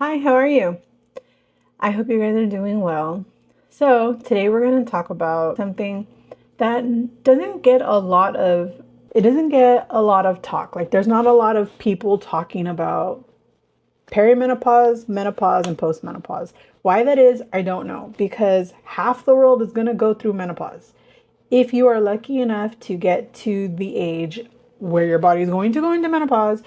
Hi, how are you? I hope you guys are doing well. So, today we're going to talk about something that doesn't get a lot of talk. Like there's not a lot of people talking about perimenopause, menopause, and postmenopause. Why that is, I don't know, because half the world is going to go through menopause. If you are lucky enough to get to the age where your body is going to go into menopause,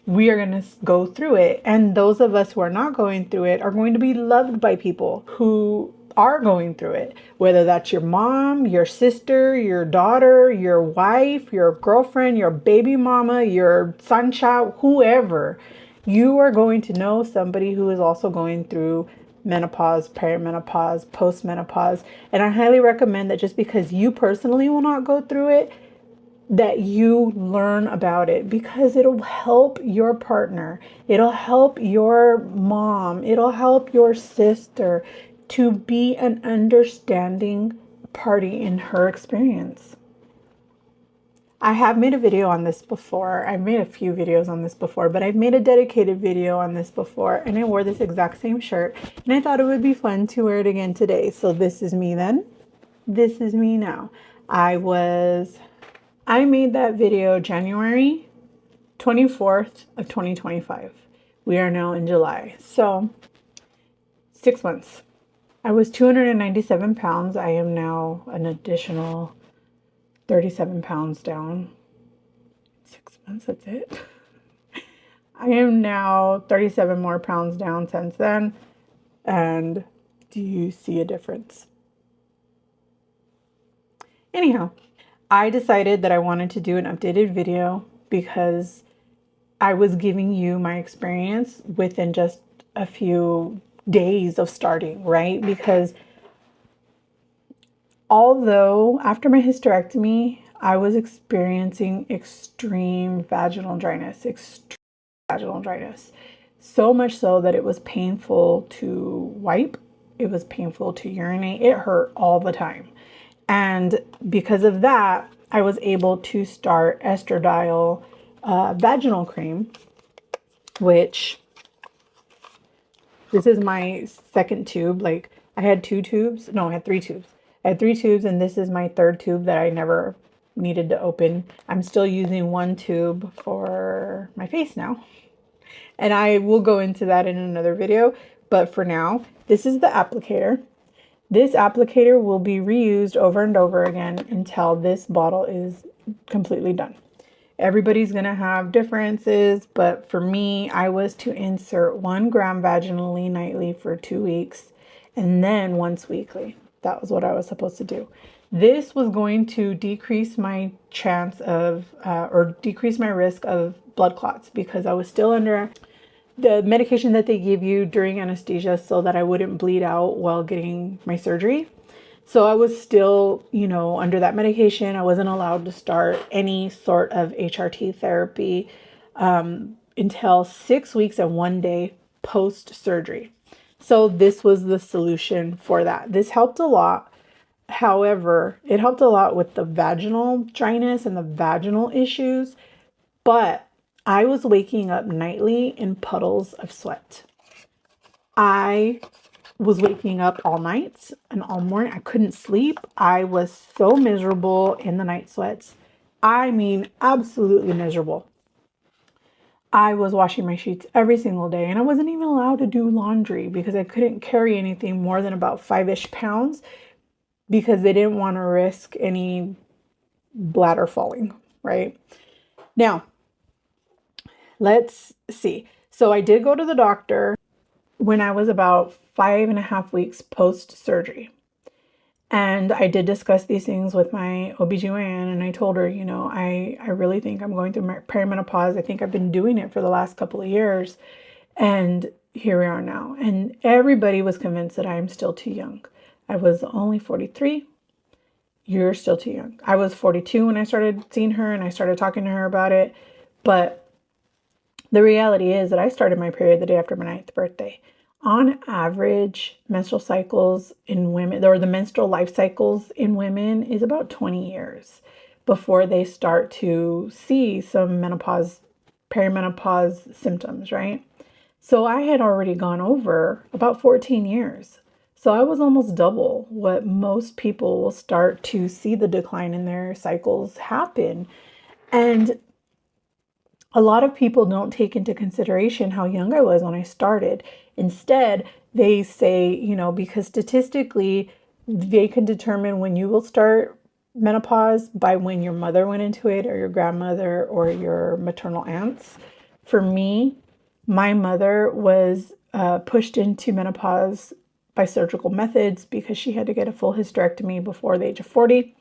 we are going to go through it. And those of us who are not going through it are going to be loved by people who are going through it, whether that's your mom, your sister, your daughter, your wife, your girlfriend, your baby mama, your sunchild, whoever. You are going to know somebody who is also going through menopause, perimenopause, postmenopause. And I highly recommend that just because you personally will not go through it, that you learn about it, because it'll help your partner, it'll help your mom, it'll help your sister to be an understanding party in her experience. I have made a video on this before. I've made a few videos on this before, but I've made a dedicated video on this before, and I wore this exact same shirt, and I thought it would be fun to wear it again today. So this is me then. This is me now. I made that video January 24th of 2025. We are now in July. So 6 months. I was 297 pounds. I am now an additional 37 pounds down. 6 months, that's it. I am now 37 more pounds down since then. And do you see a difference? Anyhow, I decided that I wanted to do an updated video because I was giving you my experience within just a few days of starting, right? Because although after my hysterectomy, I was experiencing extreme vaginal dryness, so much so that it was painful to wipe, it was painful to urinate, it hurt all the time. And because of that, I was able to start estradiol vaginal cream, which this is my second tube. Like I had two tubes. No, I had three tubes. I had three tubes, and this is my third tube that I never needed to open. I'm still using one tube for my face now, and I will go into that in another video. But for now, this is the applicator. This applicator will be reused over and over again until this bottle is completely done. Everybody's going to have differences, but for me, I was to insert 1 gram vaginally nightly for 2 weeks and then once weekly. That was what I was supposed to do. This was going to decrease my chance of, or decrease my risk of blood clots, because I was still under the medication that they give you during anesthesia so that I wouldn't bleed out while getting my surgery. So I was still, under that medication. I wasn't allowed to start any sort of HRT therapy until 6 weeks and 1 day post surgery. So this was the solution for that. This helped a lot. However, it helped a lot with the vaginal dryness and the vaginal issues, but I was waking up nightly in puddles of sweat. I was waking up all night and all morning. I couldn't sleep. I was so miserable in the night sweats. I mean, absolutely miserable. I was washing my sheets every single day, and I wasn't even allowed to do laundry because I couldn't carry anything more than about 5-ish pounds because they didn't want to risk any bladder falling, right? Now, let's see. So I did go to the doctor when I was about 5.5 weeks post surgery. And I did discuss these things with my OBGYN, and I told her, I really think I'm going through perimenopause. I think I've been doing it for the last couple of years. And here we are now. And everybody was convinced that I am still too young. I was only 43. You're still too young. I was 42 when I started seeing her and I started talking to her about it. But the reality is that I started my period the day after my 9th birthday. On average, menstrual cycles in women, or the menstrual life cycles in women, is about 20 years before they start to see some menopause, perimenopause symptoms, right? So I had already gone over about 14 years. So I was almost double what most people will start to see the decline in their cycles happen. And a lot of people don't take into consideration how young I was when I started. Instead, they say, because statistically, they can determine when you will start menopause by when your mother went into it, or your grandmother, or your maternal aunts. For me, my mother was pushed into menopause by surgical methods because she had to get a full hysterectomy before the age of 40.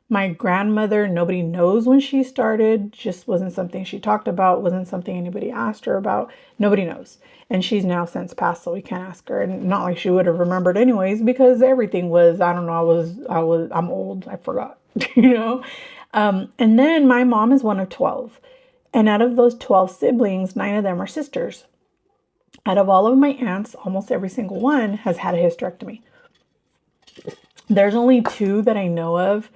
My grandmother, nobody knows when she started, just wasn't something she talked about, wasn't something anybody asked her about. Nobody knows. And she's now since passed, so we can't ask her. And not like she would have remembered anyways, because everything was, I don't know, I'm old, I forgot, And then my mom is one of 12. And out of those 12 siblings, 9 of them are sisters. Out of all of my aunts, almost every single one has had a hysterectomy. There's only 2 that I know of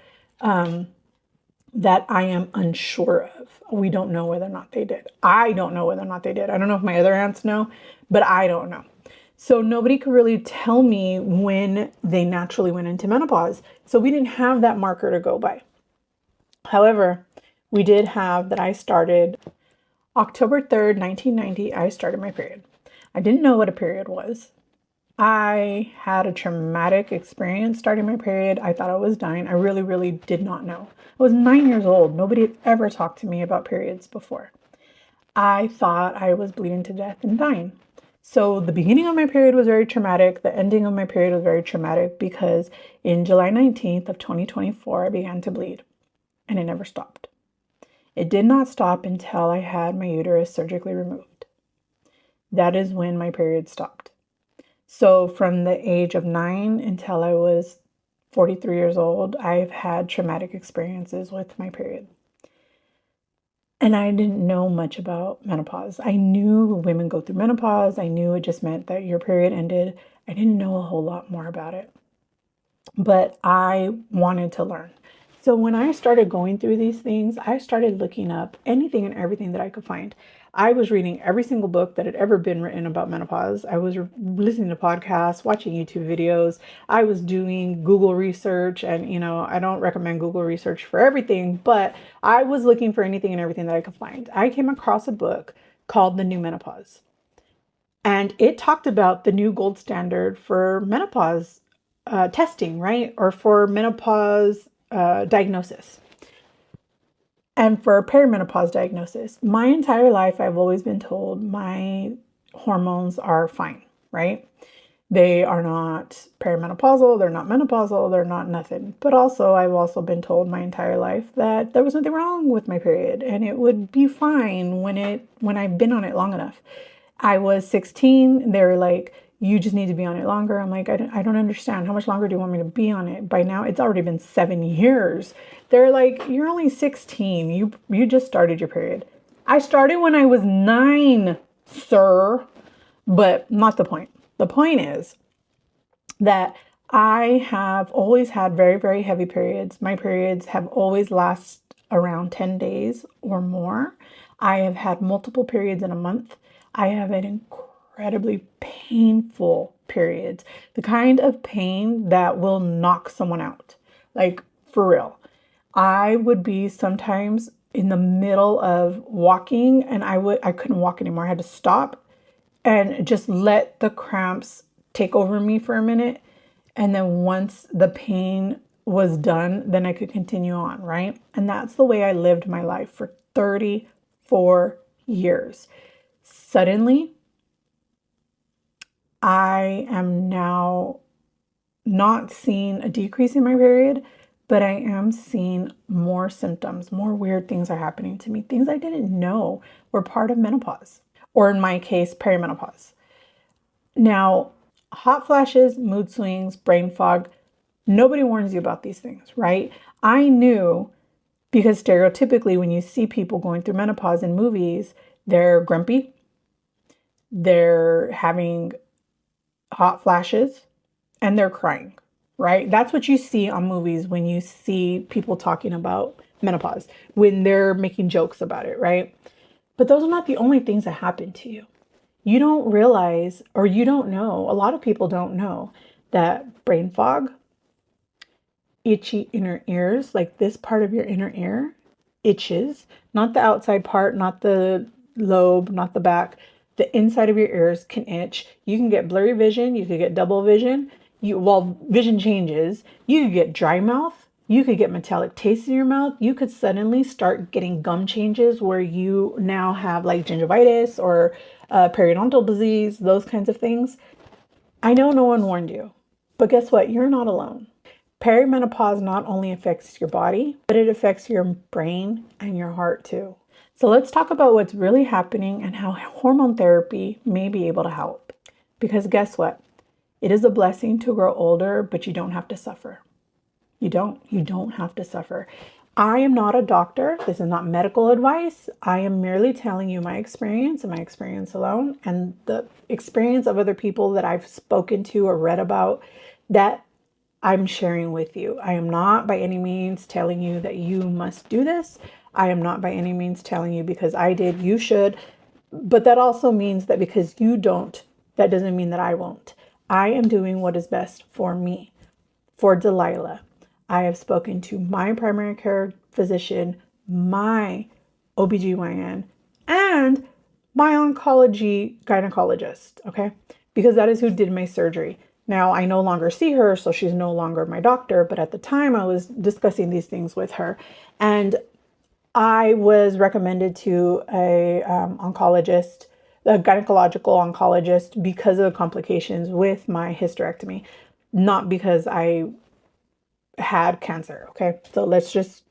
that I am unsure of. We don't know whether or not they did. I don't know whether or not they did. I don't know if my other aunts know, but I don't know. So nobody could really tell me when they naturally went into menopause. So we didn't have that marker to go by. However, we did have that I started October 3rd, 1990, I started my period. I didn't know what a period was. I had a traumatic experience starting my period. I thought I was dying. I really, really did not know. I was 9 years old. Nobody had ever talked to me about periods before. I thought I was bleeding to death and dying. So the beginning of my period was very traumatic. The ending of my period was very traumatic because in July 19th of 2024, I began to bleed and it never stopped. It did not stop until I had my uterus surgically removed. That is when my period stopped. So from the age of 9 until I was 43 years old, I've had traumatic experiences with my period. And I didn't know much about menopause. I knew women go through menopause. I knew it just meant that your period ended. I didn't know a whole lot more about it. But I wanted to learn. So when I started going through these things, I started looking up anything and everything that I could find. I was reading every single book that had ever been written about menopause. I was listening to podcasts, watching YouTube videos. I was doing Google research, and I don't recommend Google research for everything, but I was looking for anything and everything that I could find. I came across a book called The New Menopause, and it talked about the new gold standard for menopause testing, right? Or for menopause diagnosis. And for perimenopause diagnosis, my entire life, I've always been told my hormones are fine, right? They are not perimenopausal, they're not menopausal, they're not nothing. But also, I've also been told my entire life that there was nothing wrong with my period and it would be fine when I've been on it long enough. I was 16, they were like, you just need to be on it longer. I'm like, I don't understand. How much longer do you want me to be on it? By now, it's already been 7 years. They're like, you're only 16. You just started your period. I started when I was 9, sir. But not the point. The point is that I have always had very, very heavy periods. My periods have always lasted around 10 days or more. I have had multiple periods in a month. I have an incredibly painful periods, the kind of pain that will knock someone out. Like, for real. I would be sometimes in the middle of walking and I couldn't walk anymore. I had to stop and just let the cramps take over me for a minute. And then once the pain was done, then I could continue on, right? And that's the way I lived my life for 34 years. Suddenly, I am now not seeing a decrease in my period, but I am seeing more symptoms, more weird things are happening to me, things I didn't know were part of menopause, or in my case, perimenopause. Now, hot flashes, mood swings, brain fog, nobody warns you about these things, right? I knew because stereotypically when you see people going through menopause in movies, they're grumpy, they're having hot flashes, and they're crying, right? That's what you see on movies when you see people talking about menopause, when they're making jokes about it, right? But those are not the only things that happen to you. You don't realize, or you don't know, a lot of people don't know that brain fog, itchy inner ears, like this part of your inner ear itches, not the outside part, not the lobe, not the back. The inside of your ears can itch. You can get blurry vision. You could get double vision. While vision changes, you could get dry mouth. You could get metallic taste in your mouth. You could suddenly start getting gum changes where you now have like gingivitis or periodontal disease, those kinds of things. I know no one warned you, but guess what? You're not alone. Perimenopause not only affects your body, but it affects your brain and your heart too. So let's talk about what's really happening and how hormone therapy may be able to help. Because guess what? It is a blessing to grow older, but you don't have to suffer. You don't have to suffer. I am not a doctor. This is not medical advice. I am merely telling you my experience and my experience alone and the experience of other people that I've spoken to or read about that I'm sharing with you. I am not by any means telling you that you must do this. I am not by any means telling you because I did, you should. But that also means that because you don't, that doesn't mean that I won't. I am doing what is best for me, for Delilah. I have spoken to my primary care physician, my OBGYN, and my oncology gynecologist, okay? Because that is who did my surgery. Now, I no longer see her, so she's no longer my doctor, but at the time I was discussing these things with her. And I was recommended to a oncologist, a gynecological oncologist, because of the complications with my hysterectomy, not because I had cancer. Okay, so let's just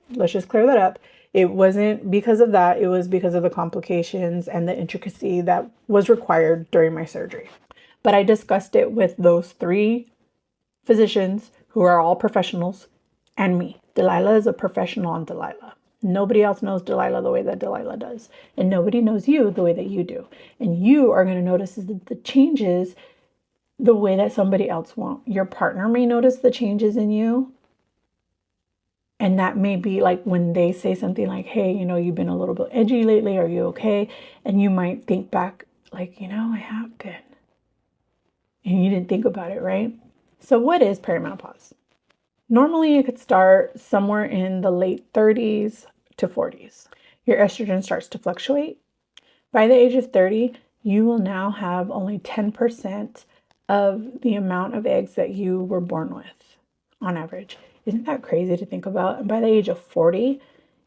clear that up. It wasn't because of that. It was because of the complications and the intricacy that was required during my surgery. But I discussed it with those 3 physicians who are all professionals and me. Delilah is a professional on Delilah. Nobody else knows Delilah the way that Delilah does. And nobody knows you the way that you do. And you are going to notice the changes the way that somebody else won't. Your partner may notice the changes in you. And that may be like when they say something like, hey, you've been a little bit edgy lately. Are you okay? And you might think back like, I have been. And you didn't think about it, right? So what is perimenopause? Normally it could start somewhere in the late 30s to 40s. Your estrogen starts to fluctuate. By the age of 30, you will now have only 10% of the amount of eggs that you were born with on average. Isn't that crazy to think about? And by the age of 40,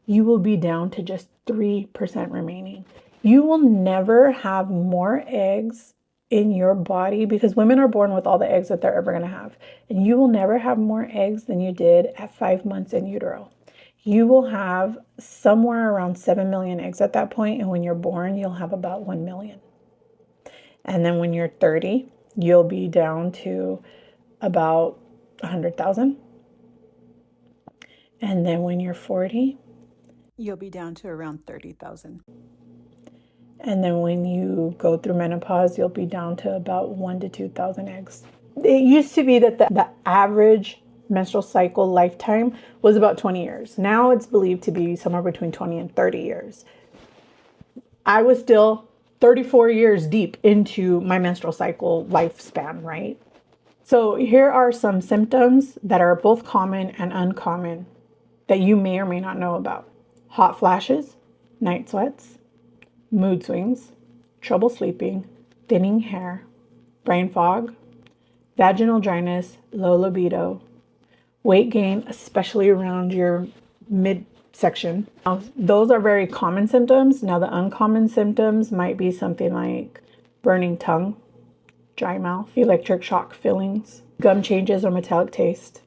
you will be down to just 3% remaining. You will never have more eggs in your body because women are born with all the eggs that they're ever going to have. And you will never have more eggs than you did at 5 months in utero. You will have somewhere around 7 million eggs at that point. And when you're born, you'll have about 1 million. And then when you're 30, you'll be down to about 100,000. And then when you're 40, you'll be down to around 30,000. And then when you go through menopause, you'll be down to about 1,000 to 2,000 eggs. It used to be that the average menstrual cycle lifetime was about 20 years. Now it's believed to be somewhere between 20 and 30 years. I was still 34 years deep into my menstrual cycle lifespan, right? So here are some symptoms that are both common and uncommon that you may or may not know about. Hot flashes, night sweats, mood swings, trouble sleeping, thinning hair, brain fog, vaginal dryness, low libido, weight gain, especially around your midsection. Now, those are very common symptoms. Now, the uncommon symptoms might be something like burning tongue, dry mouth, electric shock feelings, gum changes or metallic taste,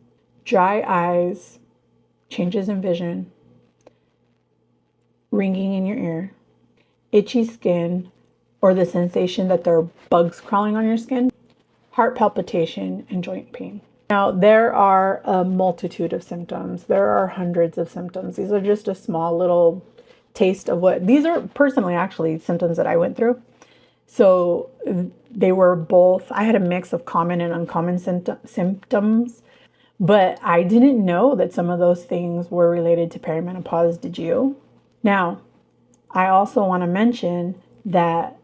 dry eyes, changes in vision, ringing in your ear, itchy skin, or the sensation that there are bugs crawling on your skin, heart palpitation, and joint pain. Now, there are a multitude of symptoms. There are hundreds of symptoms. These are just a small little taste of what, these are personally actually symptoms that I went through. So they were both, I had a mix of common and uncommon symptoms, but I didn't know that some of those things were related to perimenopause. Did you? Now, I also want to mention that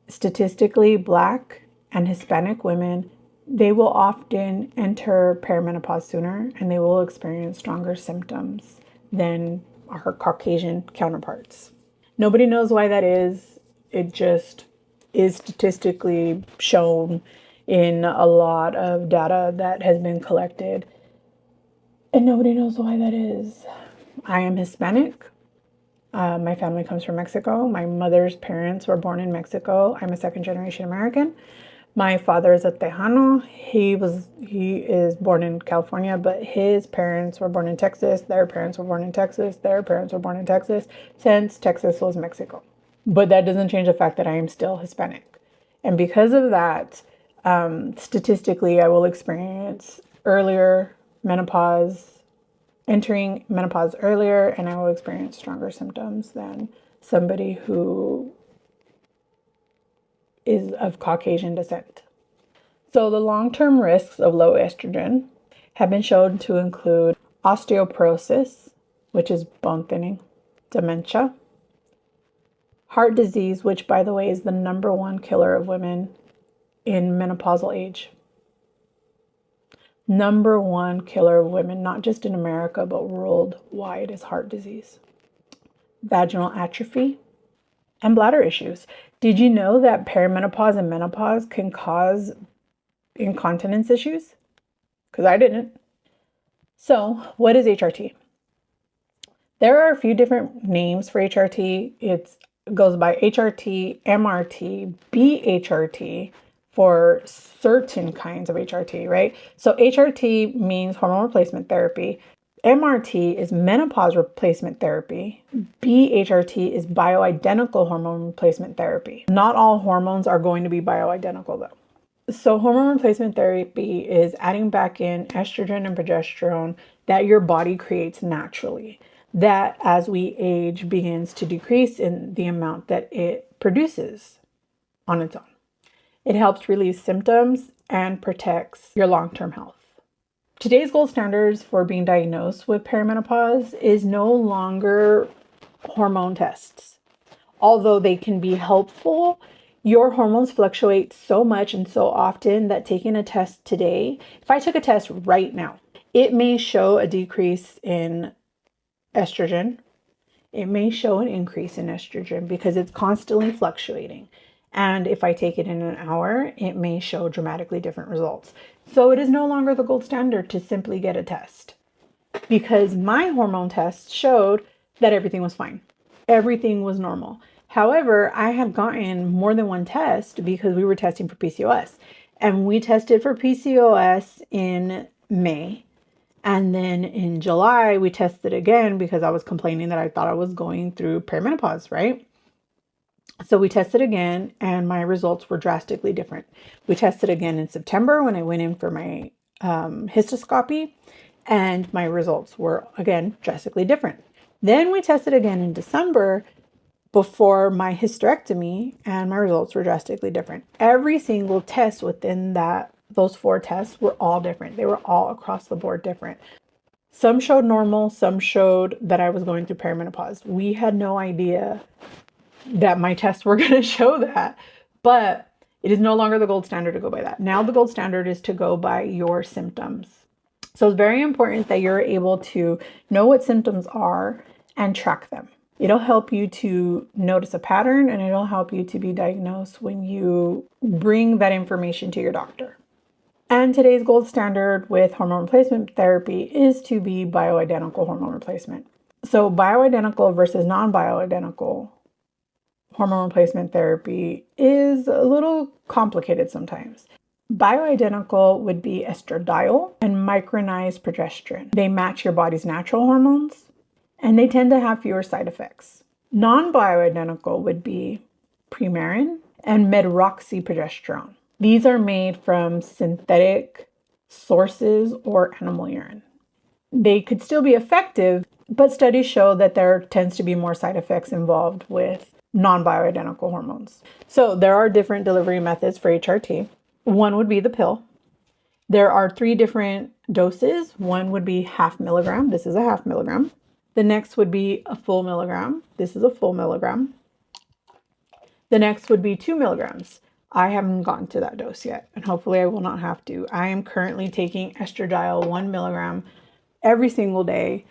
statistically, Black and Hispanic women, they will often enter perimenopause sooner and they will experience stronger symptoms than our Caucasian counterparts. Nobody knows why that is. It just is statistically shown in a lot of data that has been collected, and nobody knows why that is. I am Hispanic. My family comes from Mexico. My mother's parents were born in Mexico. I'm a second-generation American. My father is a Tejano. He is born in California, but his parents were born in Texas. Their parents were born in Texas. Their parents were born in Texas, since Texas was Mexico. But that doesn't change the fact that I am still Hispanic. And because of that, statistically, I will experience earlier menopause, entering menopause earlier, and I will experience stronger symptoms than somebody who is of Caucasian descent. So the long-term risks of low estrogen have been shown to include osteoporosis, which is bone thinning, dementia, heart disease, which, by the way, is the #1 killer of women in menopausal age. #1 killer of women, not just in America, but worldwide, is heart disease. Vaginal atrophy and bladder issues. Did you know that perimenopause and menopause can cause incontinence issues? Because I didn't. So, what is HRT? There are a few different names for HRT. It goes by HRT, MRT, BHRT for certain kinds of HRT, right? So HRT means hormone replacement therapy. MRT is menopause replacement therapy. BHRT is bioidentical hormone replacement therapy. Not all hormones are going to be bioidentical though. So hormone replacement therapy is adding back in estrogen and progesterone that your body creates naturally, that as we age begins to decrease in the amount that it produces on its own. It helps relieve symptoms and protects your long-term health. Today's gold standards for being diagnosed with perimenopause is no longer hormone tests. Although they can be helpful, your hormones fluctuate so much and so often that taking a test today, if I took a test right now, it may show a decrease in estrogen. It may show an increase in estrogen because it's constantly fluctuating. And if I take it in an hour, it may show dramatically different results. So it is no longer the gold standard to simply get a test, because my hormone test showed that everything was fine. Everything was normal. However, I had gotten more than one test because we were testing for PCOS. And we tested for PCOS in May. And then in July, we tested again because I was complaining that I thought I was going through perimenopause, right? So we tested again and my results were drastically different. We tested again in September when I went in for my histoscopy, and my results were again drastically different. Then we tested again in December before my hysterectomy, and my results were drastically different. Every single test within those 4 tests were all different. They were all across the board different. Some showed normal, some showed that I was going through perimenopause. We had no idea that my tests were going to show that, but it is no longer the gold standard to go by that. Now the gold standard is to go by your symptoms. So it's very important that you're able to know what symptoms are and track them. It'll help you to notice a pattern, and it'll help you to be diagnosed when you bring that information to your doctor. And today's gold standard with hormone replacement therapy is to be bioidentical hormone replacement. So bioidentical versus non-bioidentical hormone replacement therapy is a little complicated sometimes. Bioidentical would be estradiol and micronized progesterone. They match your body's natural hormones, and they tend to have fewer side effects. Non-bioidentical would be Premarin and medroxyprogesterone. These are made from synthetic sources or animal urine. They could still be effective, but studies show that there tends to be more side effects involved with non-bioidentical hormones. So there are different delivery methods for HRT. One would be the pill. There are 3 different doses. One would be 0.5 milligram. This is a 0.5 milligram. The next would be a full milligram. This is a full milligram. The next would be 2 milligrams. I haven't gotten to that dose yet, and hopefully I will not have to. I am currently taking estradiol 1 milligram every single day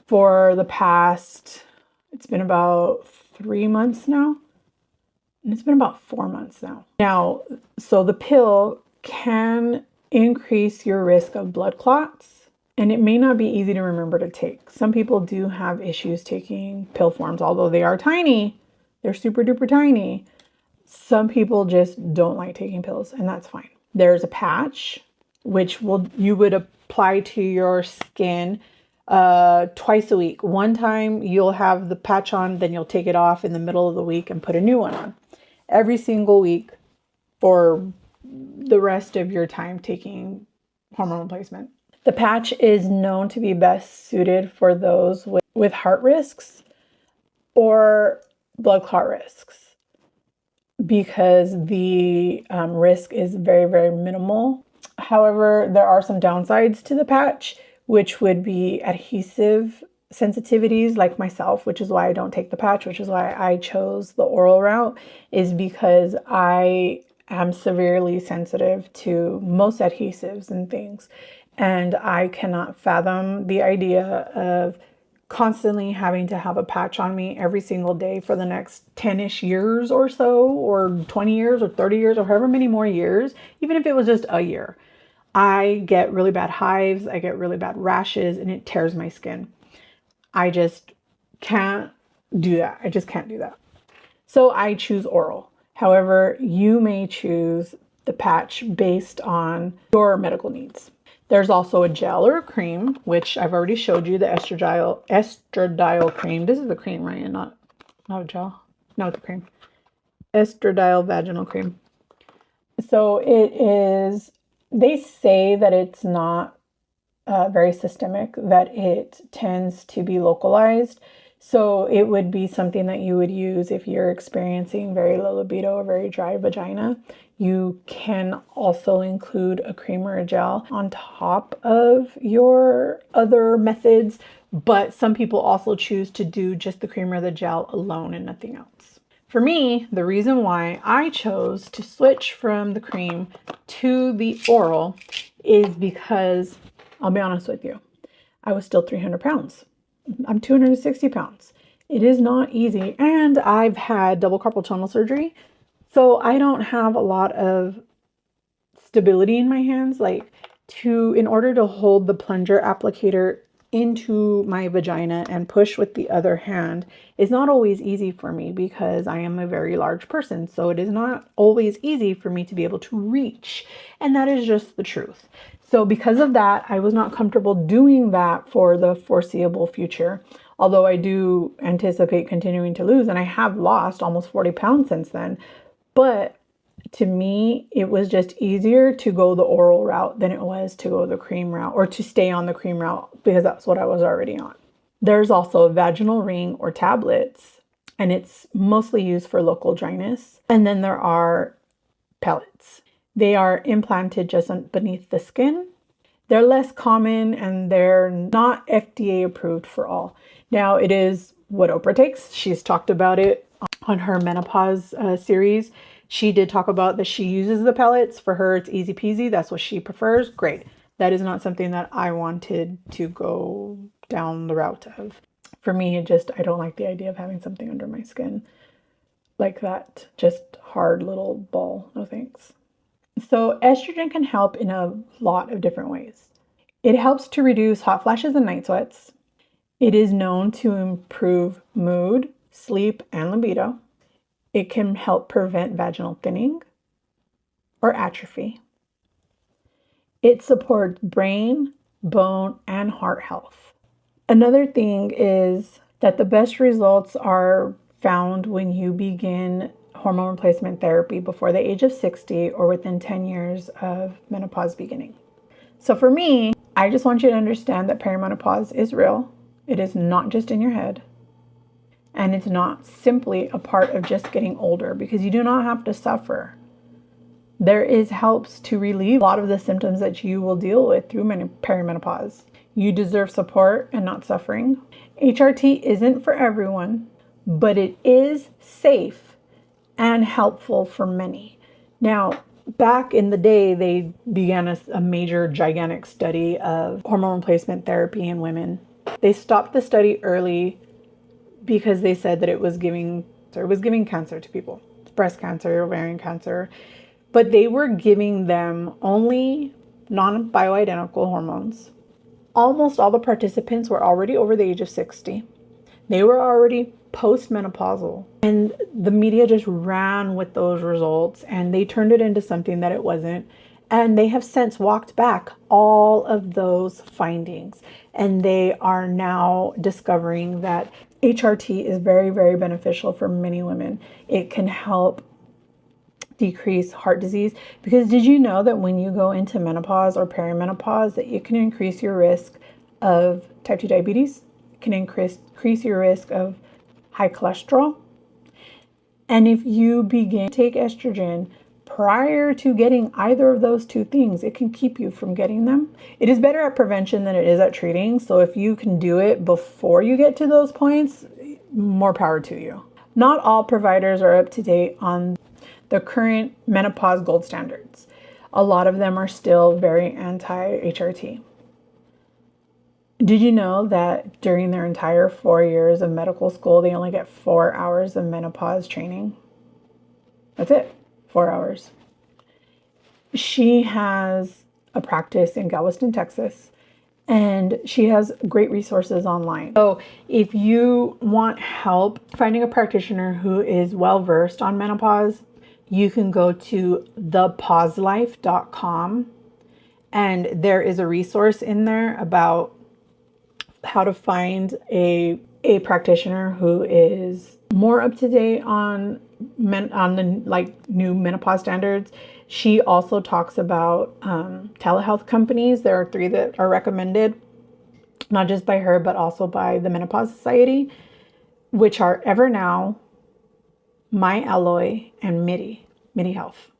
for the past, it's been about 3 months now. And it's been about 4 months now. Now, so the pill can increase your risk of blood clots, and it may not be easy to remember to take. Some people do have issues taking pill forms, although they are tiny. They're super duper tiny. Some people just don't like taking pills, and that's fine. There's a patch, which you would apply to your skin twice a week. One time you'll have the patch on, then you'll take it off in the middle of the week and put a new one on. Every single week for the rest of your time taking hormone replacement. The patch is known to be best suited for those with heart risks or blood clot risks, because the risk is very, very minimal. However, there are some downsides to the patch, which would be adhesive sensitivities like myself, which is why I don't take the patch, which is why I chose the oral route, is because I am severely sensitive to most adhesives and things. And I cannot fathom the idea of constantly having to have a patch on me every single day for the next 10-ish years or so, or 20 years or 30 years or however many more years, even if it was just a year. I get really bad hives, I get really bad rashes, and it tears my skin. I just can't do that. I just can't do that. So I choose oral. However, you may choose the patch based on your medical needs. There's also a gel or a cream, which I've already showed you, the estradiol cream. This is the cream, right? And not a gel. No, it's a cream. Estradiol vaginal cream. So it is, they say that it's not very systemic, that it tends to be localized. So it would be something that you would use if you're experiencing very low libido or very dry vagina. You can also include a cream or a gel on top of your other methods, but some people also choose to do just the cream or the gel alone and nothing else. For me, the reason why I chose to switch from the cream to the oral is because, I'll be honest with you, I was still 300 pounds. I'm 260 pounds. It is not easy. And I've had double carpal tunnel surgery. So I don't have a lot of stability in my hands. Like, in order to hold the plunger applicator into my vagina and push with the other hand is not always easy for me, because I am a very large person. So it is not always easy for me to be able to reach. And that is just the truth. So because of that, I was not comfortable doing that for the foreseeable future. Although I do anticipate continuing to lose, and I have lost almost 40 pounds since then. But to me, it was just easier to go the oral route than it was to go the cream route, or to stay on the cream route, because that's what I was already on. There's also a vaginal ring or tablets, and it's mostly used for local dryness. And then there are pellets. They are implanted just beneath the skin. They're less common, and they're not FDA approved for all. Now, it is what Oprah takes. She's talked about it on her menopause series. She did talk about that she uses the pellets. For her, it's easy peasy. That's what she prefers. Great. That is not something that I wanted to go down the route of. For me, I don't like the idea of having something under my skin like that. Just hard little ball. No thanks. So estrogen can help in a lot of different ways. It helps to reduce hot flashes and night sweats. It is known to improve mood, sleep, and libido. It can help prevent vaginal thinning or atrophy. It supports brain, bone, and heart health. Another thing is that the best results are found when you begin hormone replacement therapy before the age of 60 or within 10 years of menopause beginning. So for me, I just want you to understand that perimenopause is real. It is not just in your head. And it's not simply a part of just getting older, because you do not have to suffer. There is helps to relieve a lot of the symptoms that you will deal with through perimenopause. You deserve support and not suffering. HRT isn't for everyone, but it is safe and helpful for many. Now, back in the day, they began a major, gigantic study of hormone replacement therapy in women. They stopped the study early because they said that it was giving cancer to people, breast cancer, ovarian cancer, but they were giving them only non-bioidentical hormones. Almost all the participants were already over the age of 60. They were already postmenopausal, and the media just ran with those results and they turned it into something that it wasn't. And they have since walked back all of those findings, and they are now discovering that HRT is very, very beneficial for many women. It can help decrease heart disease, because did you know that when you go into menopause or perimenopause that it can increase your risk of type 2 diabetes, it can increase your risk of high cholesterol. And if you begin to take estrogen prior to getting either of those two things, it can keep you from getting them. It is better at prevention than it is at treating. So if you can do it before you get to those points, more power to you. Not all providers are up to date on the current menopause gold standards. A lot of them are still very anti-HRT. Did you know that during their entire 4 years of medical school, they only get 4 hours of menopause training? That's it, 4 hours. She has a practice in Galveston, Texas, and she has great resources online. So if you want help finding a practitioner who is well-versed on menopause, you can go to thepauselife.com, and there is a resource in there about how to find a practitioner who is more up to date on the new menopause standards. She also talks about telehealth companies. There are 3 that are recommended, not just by her, but also by the Menopause Society, which are Evernow, My Alloy, and MIDI Health.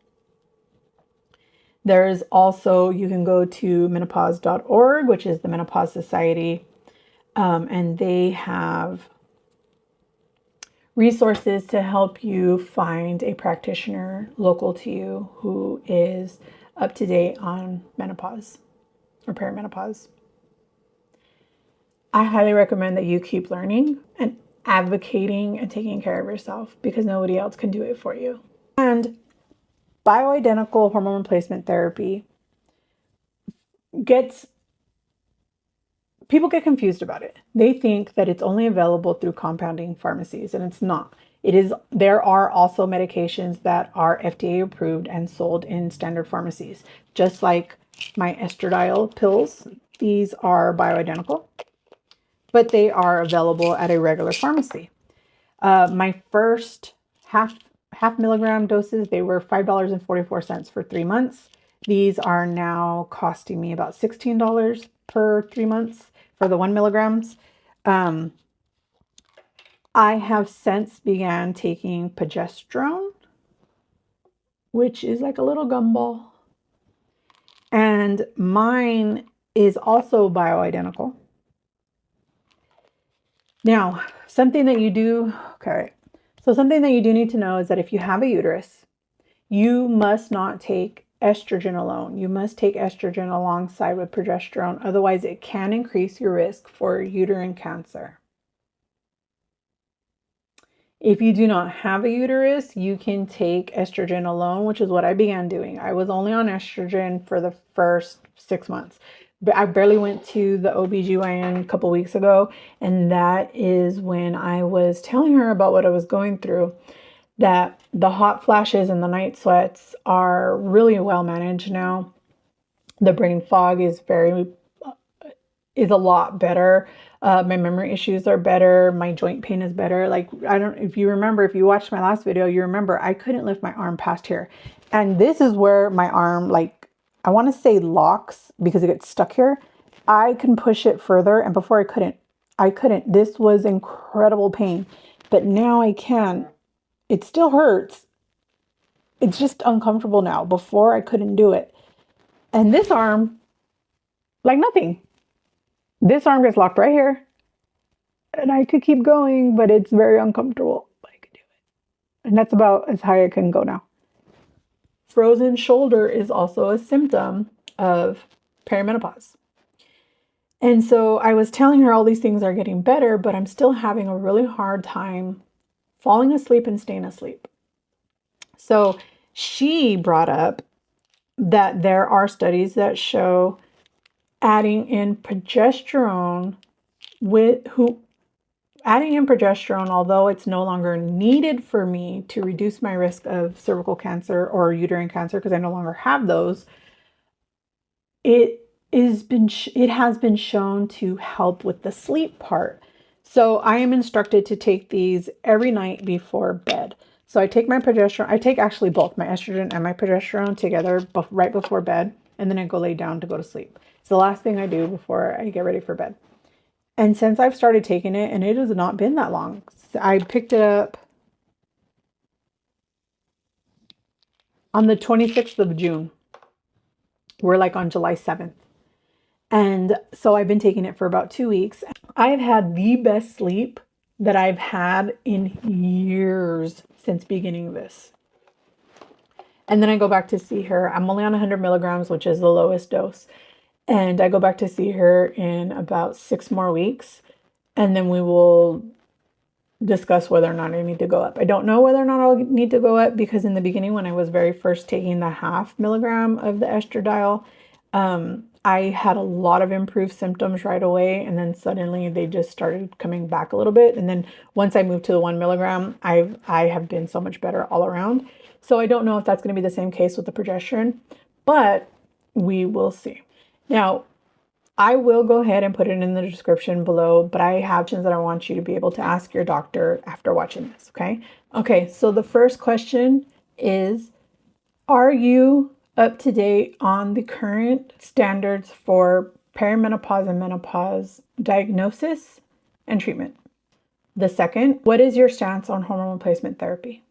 There's also, you can go to menopause.org, which is the Menopause Society, and they have resources to help you find a practitioner local to you who is up to date on menopause or perimenopause. I highly recommend that you keep learning and advocating and taking care of yourself, because nobody else can do it for you. And bioidentical hormone replacement therapy people get confused about it. They think that it's only available through compounding pharmacies, and it's not. There are also medications that are FDA approved and sold in standard pharmacies, just like my estradiol pills. These are bioidentical, but they are available at a regular pharmacy. My first half milligram doses, they were $5.44 for 3 months. These are now costing me about $16 per 3 months for the 1 milligrams. I have since began taking progesterone, which is like a little gumball. And mine is also bioidentical. Now, something that you do need to know is that if you have a uterus, you must not take estrogen alone. You must take estrogen alongside with progesterone. Otherwise, it can increase your risk for uterine cancer. If you do not have a uterus, you can take estrogen alone, which is what I began doing. I was only on estrogen for the first 6 months. But I barely went to the OBGYN a couple weeks ago, and that is when I was telling her about what I was going through, that the hot flashes and the night sweats are really well managed now. The brain fog is a lot better. My memory issues are better. My joint pain is better. Like, if you watched my last video, you remember I couldn't lift my arm past here. And this is where my arm, I want to say locks because it gets stuck here. I can push it further, and before I couldn't. This was incredible pain, but now I can. It still hurts. It's just uncomfortable now. Before I couldn't do it. And this arm, like nothing. This arm gets locked right here. And I could keep going, but it's very uncomfortable. But I could do it. And that's about as high I can go now. Frozen shoulder is also a symptom of perimenopause. And so I was telling her all these things are getting better, but I'm still having a really hard time falling asleep and staying asleep. So she brought up that there are studies that show adding in progesterone, although it's no longer needed for me to reduce my risk of cervical cancer or uterine cancer because I no longer have those, it has been shown to help with the sleep part. So I am instructed to take these every night before bed. So I take my progesterone. I take actually both my estrogen and my progesterone together right before bed, and then I go lay down to go to sleep. It's the last thing I do before I get ready for bed. And since I've started taking it, and it has not been that long, I picked it up on the 26th of June. We're like on July 7th. And so I've been taking it for about 2 weeks. I've had the best sleep that I've had in years since beginning this. And then I go back to see her. I'm only on 100 milligrams, which is the lowest dose. And I go back to see her in about 6 more weeks. And then we will discuss whether or not I need to go up. I don't know whether or not I'll need to go up because in the beginning, when I was very first taking the 0.5 milligram of the estradiol, I had a lot of improved symptoms right away. And then suddenly they just started coming back a little bit. And then once I moved to the 1 milligram, I have been so much better all around. So I don't know if that's going to be the same case with the progesterone, but we will see. Now, I will go ahead and put it in the description below, but I have questions that I want you to be able to ask your doctor after watching this, okay? Okay, so the first question is, are you up to date on the current standards for perimenopause and menopause diagnosis and treatment? The second, what is your stance on hormone replacement therapy?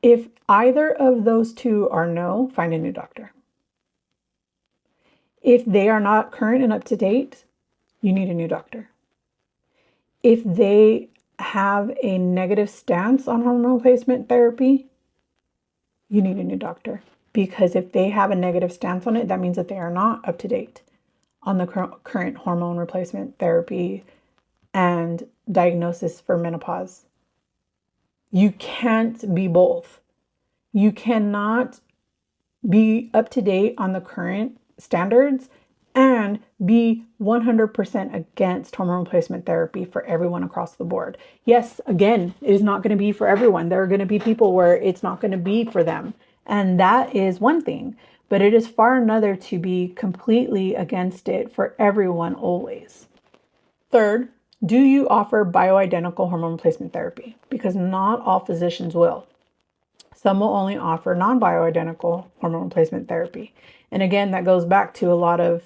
If either of those two are no, find a new doctor. If they are not current and up to date, you need a new doctor. If they have a negative stance on hormone replacement therapy, you need a new doctor. Because if they have a negative stance on it, that means that they are not up to date on the current hormone replacement therapy and diagnosis for menopause. You can't be both. You cannot be up to date on the current standards and be 100% against hormone replacement therapy for everyone across the board. Yes, again, it is not going to be for everyone. There are going to be people where it's not going to be for them. And that is one thing, but it is far another to be completely against it for everyone always. Third, do you offer bioidentical hormone replacement therapy? Because not all physicians will. Some will only offer non-bioidentical hormone replacement therapy. And again, that goes back to a lot of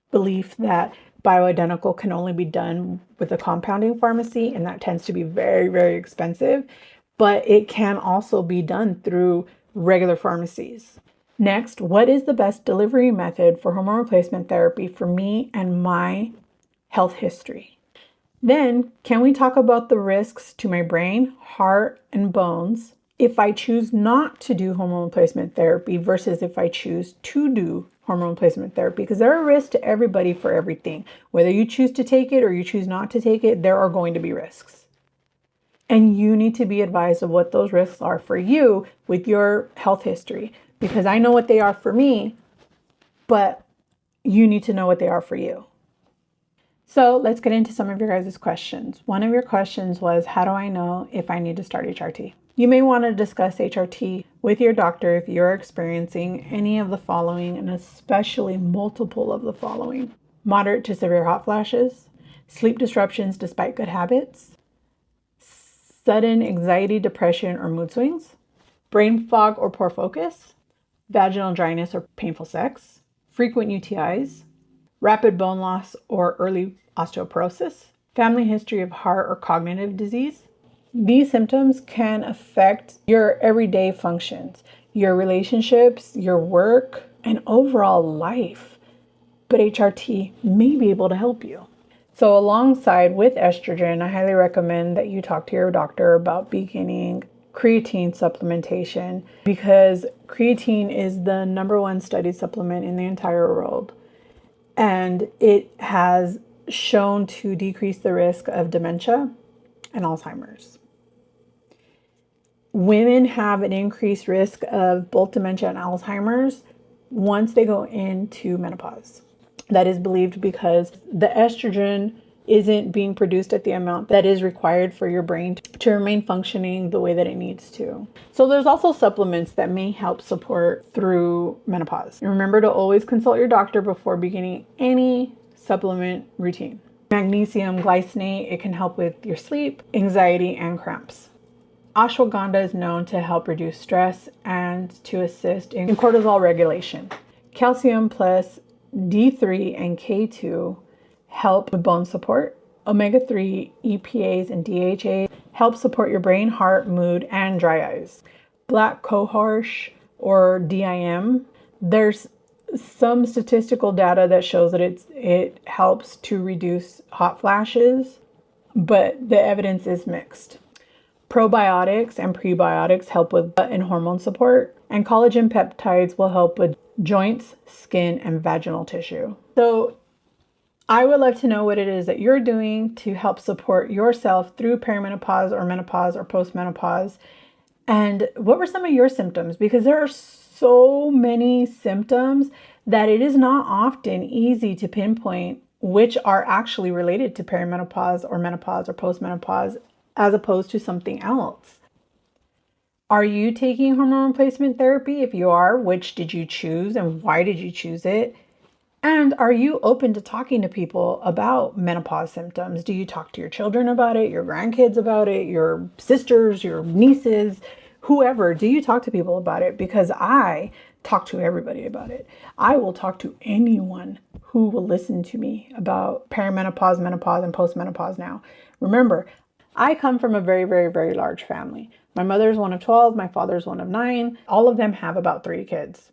belief that bioidentical can only be done with a compounding pharmacy, and that tends to be very, very expensive. But it can also be done through regular pharmacies. Next, what is the best delivery method for hormone replacement therapy for me and my health history? Then, can we talk about the risks to my brain, heart, and bones if I choose not to do hormone replacement therapy versus if I choose to do hormone replacement therapy? Because there are risks to everybody for everything. Whether you choose to take it or you choose not to take it, there are going to be risks. And you need to be advised of what those risks are for you with your health history. Because I know what they are for me, but you need to know what they are for you. So let's get into some of your guys' questions. One of your questions was, how do I know if I need to start HRT? You may want to discuss HRT with your doctor if you're experiencing any of the following, and especially multiple of the following: moderate to severe hot flashes, sleep disruptions despite good habits, sudden anxiety, depression, or mood swings, brain fog or poor focus, vaginal dryness or painful sex, frequent UTIs, rapid bone loss or early osteoporosis, family history of heart or cognitive disease. These symptoms can affect your everyday functions, your relationships, your work, and overall life. But HRT may be able to help you. So alongside with estrogen, I highly recommend that you talk to your doctor about beginning creatine supplementation, because creatine is the #1 studied supplement in the entire world. And it has shown to decrease the risk of dementia and Alzheimer's. Women have an increased risk of both dementia and Alzheimer's once they go into menopause. That is believed because the estrogen isn't being produced at the amount that is required for your brain to remain functioning the way that it needs to. So there's also supplements that may help support through menopause. And remember to always consult your doctor before beginning any supplement routine. Magnesium glycinate, it can help with your sleep, anxiety, and cramps. Ashwagandha is known to help reduce stress and to assist in cortisol regulation. Calcium plus D3 and K2 help with bone support. Omega-3, EPAs, and DHA help support your brain, heart, mood, and dry eyes. Black cohosh or DIM, there's some statistical data that shows that it helps to reduce hot flashes, but the evidence is mixed. Probiotics and prebiotics help with gut and hormone support, and collagen peptides will help with joints, skin, and vaginal tissue. So I would love to know what it is that you're doing to help support yourself through perimenopause or menopause or postmenopause. And what were some of your symptoms? Because there are so many symptoms that it is not often easy to pinpoint which are actually related to perimenopause or menopause or postmenopause as opposed to something else. Are you taking hormone replacement therapy? If you are, which did you choose and why did you choose it? And are you open to talking to people about menopause symptoms? Do you talk to your children about it, your grandkids about it, your sisters, your nieces, whoever? Do you talk to people about it? Because I talk to everybody about it. I will talk to anyone who will listen to me about perimenopause, menopause, and postmenopause now. Remember, I come from a very, very, very large family. My mother is one of 12. My father is one of 9. All of them have about 3 kids.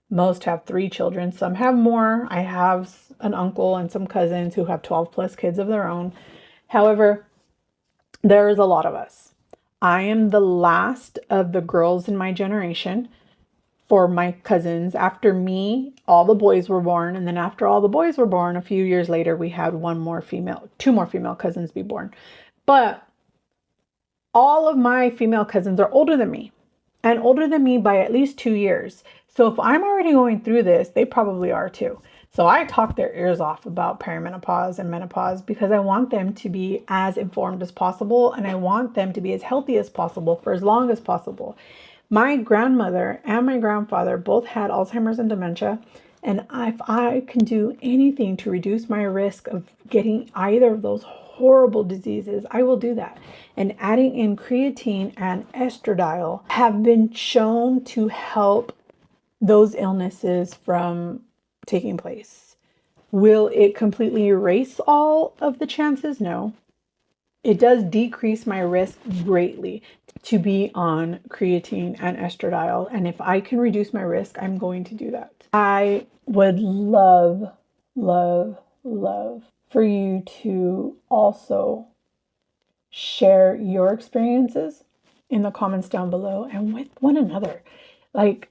Most have 3 children. Some have more. I have an uncle and some cousins who have 12 plus kids of their own. However, there is a lot of us. I am the last of the girls in my generation. For my cousins, after me, all the boys were born. And then after all the boys were born, a few years later, we had 2 more female cousins be born. But all of my female cousins are older than me, and older than me by at least 2 years. So if I'm already going through this, they probably are too. So I talk their ears off about perimenopause and menopause because I want them to be as informed as possible, and I want them to be as healthy as possible for as long as possible. My grandmother and my grandfather both had Alzheimer's and dementia, and if I can do anything to reduce my risk of getting either of those horrible diseases, I will do that. And adding in creatine and estradiol have been shown to help those illnesses from taking place. Will it completely erase all of the chances? No. It does decrease my risk greatly to be on creatine and estradiol. And if I can reduce my risk, I'm going to do that. I would love, love, love for you to also share your experiences in the comments down below and with one another. Like,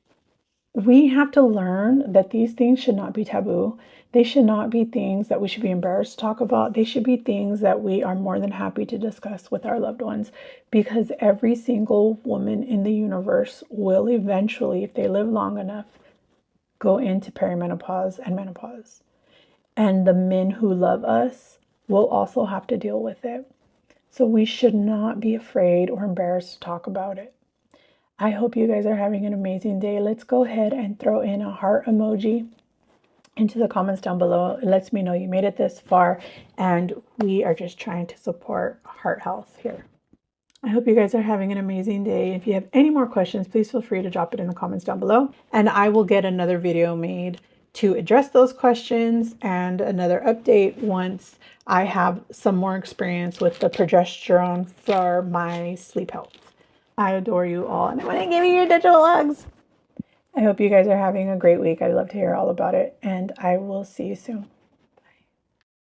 we have to learn that these things should not be taboo. They should not be things that we should be embarrassed to talk about. They should be things that we are more than happy to discuss with our loved ones, because every single woman in the universe will eventually, if they live long enough, go into perimenopause and menopause. And the men who love us will also have to deal with it. So we should not be afraid or embarrassed to talk about it. I hope you guys are having an amazing day. Let's go ahead and throw in a heart emoji into the comments down below. It lets me know you made it this far, and we are just trying to support heart health here. I hope you guys are having an amazing day. If you have any more questions, please feel free to drop it in the comments down below, and I will get another video made to address those questions and another update once I have some more experience with the progesterone for my sleep health. I adore you all, and I want to give you your digital hugs. I hope you guys are having a great week. I'd love to hear all about it, and I will see you soon.